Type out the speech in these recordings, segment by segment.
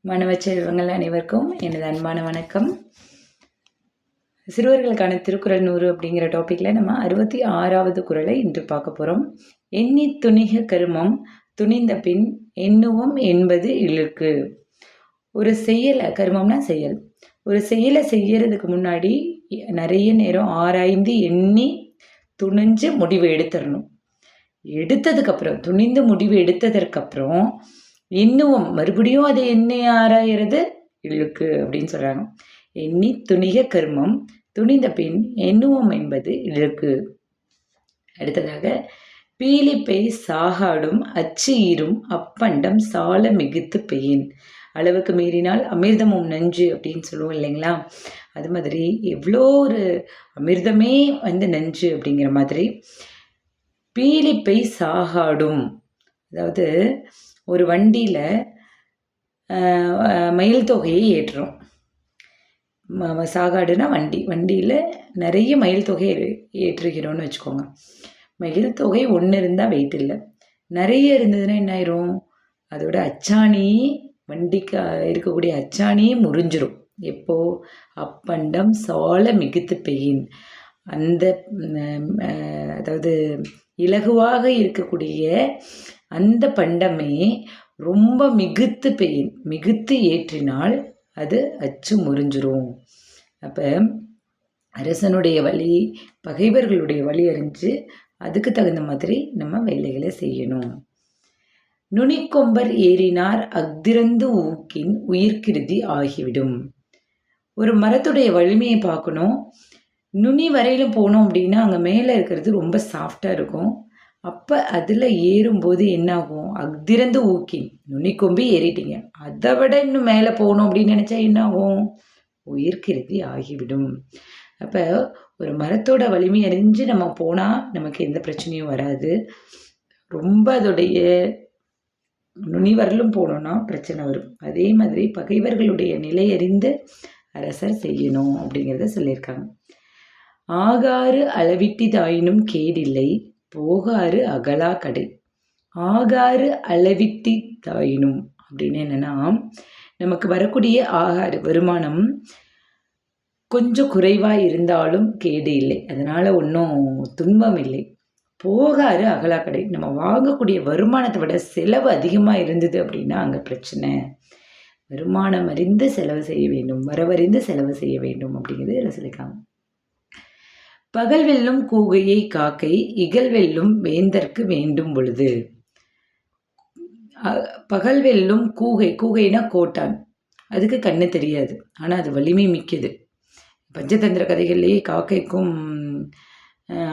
மாணவ செல்வங்கள் அனைவருக்கும் எனது அன்பான வணக்கம். சிறுவர்களுக்கான திருக்குறள் 100 அப்படிங்கிற டாப்பிக்கில் நம்ம 66வது குறளை இன்று பார்க்க போகிறோம். எண்ணி துணிக கருமம் துணிந்த பின் எண்ணுவோம் என்பது இழுக்கு. ஒரு செயலை, கருமம்னா செயல், ஒரு செயலை செய்யறதுக்கு முன்னாடி நிறைய நேரம் ஆராய்ந்து எண்ணி துணிஞ்சு முடிவு எடுத்துடணும். எடுத்ததுக்கப்புறம், துணிந்து முடிவு எடுத்ததற்கப்புறம் எண்ணுவோம், மறுபடியும் அதை எண்ணி ஆராயிறது இழுக்கு அப்படின்னு சொல்கிறாங்க. எண்ணி துணிக கர்மம் துணிந்த பின் எண்ணுவோம் என்பது இழுக்கு. அடுத்ததாக, பீலிப்பை சாகாடும் அச்சு ஈரும் அப்பண்டம் சால மிகுத்து பெயின். அளவுக்கு மீறினால் அமிர்தமும் நஞ்சு அப்படின்னு சொல்லுவோம் இல்லைங்களா? அது மாதிரி எவ்வளோ ஒரு அமிர்தமே நஞ்சு அப்படிங்கிற மாதிரி பீலிப்பை சாகாடும், அதாவது ஒரு வண்டியில் மயில் தொகையை ஏற்றுறோம். சாகாடுனா வண்டியில் நிறைய மயில் தொகையை ஏற்றுகிறோன்னு வச்சுக்கோங்க. மயில் தொகை ஒன்று இருந்தால் வெயிட் இல்லை, நிறைய இருந்ததுன்னா என்ன ஆயிரும், அதோட அச்சாணி, வண்டிக்கு இருக்கக்கூடிய அச்சாணியே முறிஞ்சிரும். எப்போ? அப்பண்டம் சால மிகுத்து பெயின். அந்த அதாவது இலகுவாக இருக்கக்கூடிய அந்த பண்டமே ரொம்ப மிகுத்து பெயின், மிகுத்து ஏற்றினால் அது அச்சு முறிஞ்சிரும். அப்போ அரசனுடைய வழி, பகைவர்களுடைய வழி அறிஞ்சு அதுக்கு தகுந்த மாதிரி நம்ம வேலைகளை செய்யணும். நுனிக்கொம்பர் ஏறினார் அஃதிறந்து ஊக்கின் உயிர்கிருதி ஆகிவிடும். ஒரு மரத்துடைய வலிமையை பார்க்கணும். நுனி வரையிலும் போனோம் அப்படின்னா அங்கே மேலே இருக்கிறது ரொம்ப சாஃப்டாக இருக்கும். அப்போ அதில் ஏறும்போது என்னாகும்? அஃதிறந்து ஊக்கின், நுனிக்கொம்பி ஏறிட்டீங்க, அதை விட இன்னும் மேலே போகணும் அப்படின்னு நினச்சா என்னாகும்? உயிர்கிருதி ஆகிவிடும். அப்போ ஒரு மரத்தோட வலிமை அறிஞ்சு நம்ம போனால் நமக்கு எந்த பிரச்சனையும் வராது. ரொம்ப அதோடைய நுனி வரலும் போனோன்னா பிரச்சனை வரும். அதே மாதிரி பகைவர்களுடைய நிலை அறிந்து அரசர் செய்யணும் அப்படிங்கிறத சொல்லியிருக்காங்க. ஆகாறு அளவிட்டிதாயினும் கேடில்லை போகாறு அகலா கடை. ஆகாறு அளவிட்டிதாயினும் அப்படின்னு என்னன்னா, நமக்கு வரக்கூடிய ஆகார வருமானம் கொஞ்சம் குறைவாக இருந்தாலும் கேடு இல்லை, அதனால ஒன்றும் துன்பம் இல்லை. போகாறு அகலா கடை, நம்ம வாங்கக்கூடிய வருமானத்தை விட செலவு அதிகமாக இருந்தது அப்படின்னா அங்கே பிரச்சனை. வருமானம் அறிந்து செலவு செய்ய வேண்டும், வரவறிந்து செலவு செய்ய வேண்டும் அப்படிங்கிறது இதில் சொல்லியிருக்காங்க. பகல் வெல்லும் கூகையை காக்கை இகல் வெல்லும் வேந்தற்கு வேண்டும் பொழுது. பகல் வெல்லும் கூகை, கூகைனா கோட்டான், அதுக்கு கண்ணு தெரியாது, ஆனால் அது வலிமை மிக்கது. பஞ்சதந்திர கதைகள்லேயே காக்கைக்கும்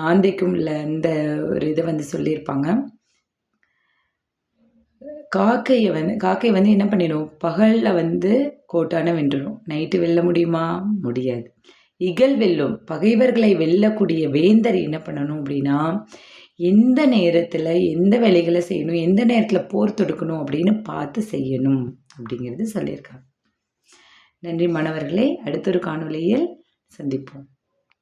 ஆந்தைக்கும் உள்ள இந்த ஒரு இதை சொல்லியிருப்பாங்க. காக்கை என்ன பண்ணிடும்? பகலில் கோட்டானை வென்றுடும், நைட்டு வெல்ல முடியுமா? முடியாது. இகல் வெல்லும், பகைவர்களை வெல்லக்கூடிய வேந்தர் என்ன பண்ணணும் அப்படின்னா, எந்த நேரத்தில் எந்த வேலைகளை செய்யணும், எந்த நேரத்தில் போர் தொடுக்கணும் அப்படின்னு பார்த்து செய்யணும் அப்படிங்கிறது சொல்லியிருக்காங்க. நன்றி மாணவர்களே, அடுத்த ஒரு காணொளியில் சந்திப்போம்.